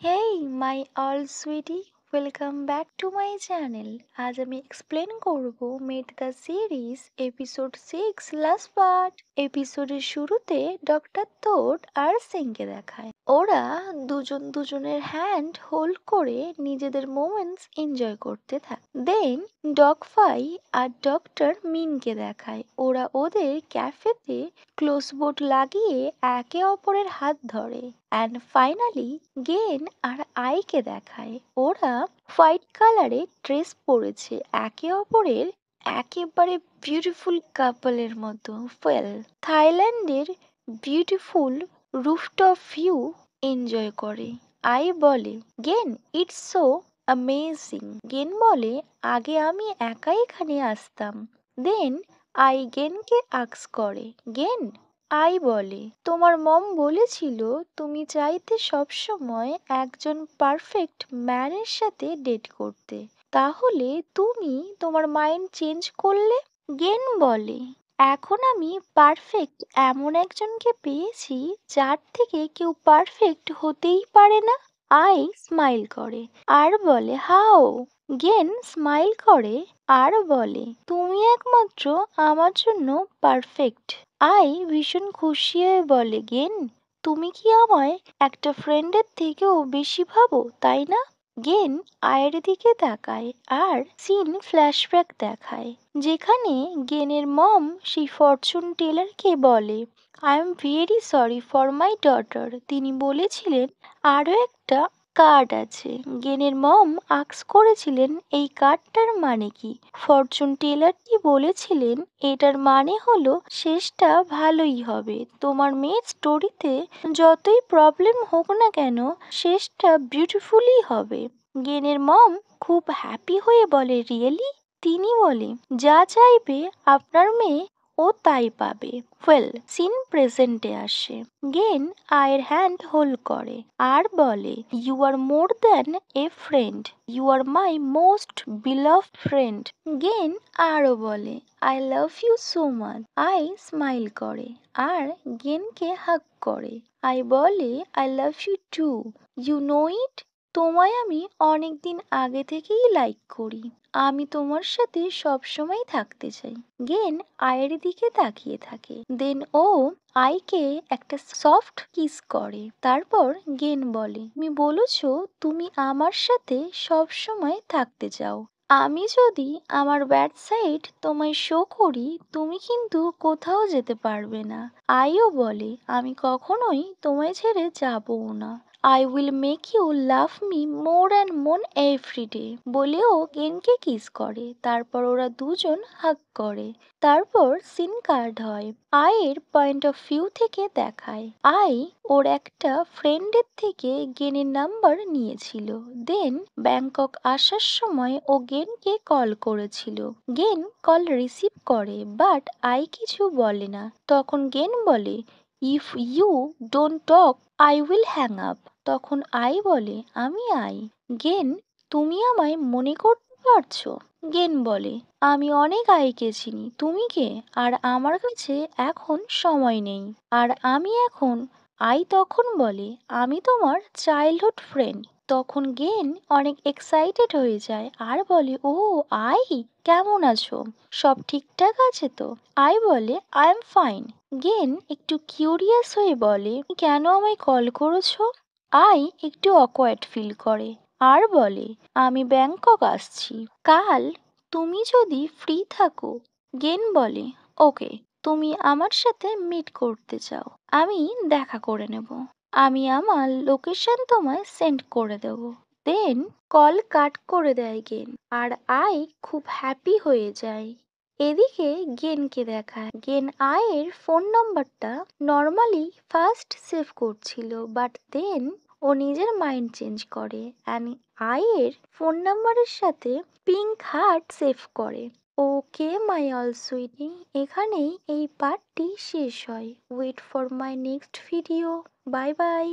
Hey my all sweetie, welcome back to my channel. আজ আমি explain করব met the series episode 6 last part. এপিসোডের শুরুতে doctor তোড আর সিংকে দেখায়। ওরা দুজন দুজনের হ্যান্ড হোল্ড করে নিজেদের মোমেন্টস এনজয় করতে থাকে। দেন ডগ ফাই আর ডক্টর মিনকে দেখায়। ওরা ওদের ক্যাফেতে ক্লোজ বোর্ড লাগিয়ে একে অপরের হাত ধরে। অ্যান্ড ফাইনালি গেন আর আইকে দেখায়। ওরা হোয়াইট কালারের ড্রেস পরেছে, একে অপরের একেবারে বিউটিফুল কাপলের মতো। ওয়েল, থাইল্যান্ডের বিউটিফুল রুফটপ ভিউ এনজয় করে। আই বলে, gain it's so amazing. Gain বলে, আগে আমি একাই এখানে আসতাম। দেন আই গেনকে আক্স করে, গেন আই বলে, তোমার মম বলেছিল তুমি চাইতে সবসময় একজন পারফেক্ট ম্যানের সাথে ডেট করতে, তাহলে তুমি তোমার মাইন্ড চেঞ্জ করলে? গেন বলে, এখন আমি পারফেক্ট এমন একজনকে পেয়েছি যার থেকে কেউ পারফেক্ট হতেই পারে না। আই স্মাইল করে আর বলে, হাও? গেন স্মাইল করে আর বলে, তুমি একমাত্র আমার জন্য পারফেক্ট। আই ভীষণ খুশি হয়ে বলে, গেন তুমি কি আমায় একটা ফ্রেন্ডের থেকেও বেশি ভাবো, তাই না? গেন আয়ের দিকে তাকায় আর সিন ফ্ল্যাশব্যাক দেখায়, যেখানে গেনের মম সেই ফরচুন টেলারকে বলে, I am very sorry for my daughter. তিনি বলেছিলেন আরও একটা কার্ড আছে। গেনের মম আক্স করেছিলেন এই কার্ডটার মানে কি। ফরচুন টেলারটি বলেছিলেন এটার মানে হলো শেষটা ভালোই হবে। তোমার মেয়ের স্টোরিতে যতই প্রবলেম হোক না কেন, শেষটা বিউটিফুলই হবে। গেনের মম খুব হ্যাপি হয়ে বলে, রিয়েলি? তিনি বলে, যা চাইবে আপনার মেয়ে ও তাই পাবে। ওয়েল, সিন প্রেজেন্টে আসে। গেন আয়ের হ্যান্ড হোল্ড করে আর বলে, you are more than a friend, you are my most beloved friend. Gen আরও বলে, I love you so much. I smile করে আর গেনকে হাগ করে। আই বলে, I love you too, you know it. তোমায় আমি অনেকদিন আগে থেকেই লাইক করি। আমি তোমার সাথে সবসময় থাকতে চাই। গেন আয়ের দিকে তাকিয়ে থাকে। দেন ও আইকে একটা সফট কিস করে। তারপর গেন বলে, তুমি বলেছো তুমি আমার সাথে সবসময় থাকতে চাও। আমি যদি আমার ব্যাড সাইড তোমায় শো করি, তুমি কিন্তু কোথাও যেতে পারবে না। আইও বলে, আমি কখনোই তোমায় ছেড়ে যাবও না। I will make you love me more and more every day. বলেও গেনকে কিস করে। তারপর ওরা দুজন হাগ করে। তারপর সিন কার্ড হয়। আয়ের পয়েন্ট অফ ভিউ থেকে দেখায়, আই ওর একটা ফ্রেন্ডের থেকে গেনের নাম্বার নিয়েছিল। দেন ব্যাংকক আসার সময় ও গেনকে কল করেছিল। গেন কল রিসিভ করে, বাট আই কিছু বলে না। তখন গেন বলে, if you don't talk I will hang up. তখন আই বলে, আমি আই। গেন তুমি আমায় মনে করতে পারছো? গেন বলে, আমি অনেক আইকে চিনি, তুমি কে? আর আমার কাছে এখন সময় নেই। আর আমি এখন আই তখন বলে, আমি তোমার চাইল্ডহুড ফ্রেন্ড। তখন গেন অনেক এক্সাইটেড হয়ে যায় আর বলে, ও আই, কেমন আছো? সব ঠিকঠাক আছে তো? আই বলে, আই এম ফাইন। গেন একটু কিউরিয়াস হয়ে বলে, কেন আমায় কল করেছো? আই একটু অকওয়ার্ড ফিল করে আর বলে, আমি ব্যাংকক আসছি কাল, তুমি যদি ফ্রি থাকো। গেন বলে, ওকে, তুমি আমার সাথে মিট করতে চাও, আমি দেখা করে নেব। আমি আমার লোকেশন তোমায় সেন্ড করে দেব। দেন কল কাট করে দেয় গেন আর আই খুব হ্যাপি হয়ে যায়। এদিকে গেনকে দেখায়। গেন আয়ের ফোন নাম্বারটা নর্মালি ফার্স্ট সেভ করছিল, বাট দেন ও নিজের মাইন্ড চেঞ্জ করে অ্যান্ড আয়ের ফোন নাম্বারের সাথে পিঙ্ক হার্ট সেভ করে। ওকে মাই অল সুইটি, এখানেই এই পার্টটি শেষ হয়। Wait for my next video. Bye by.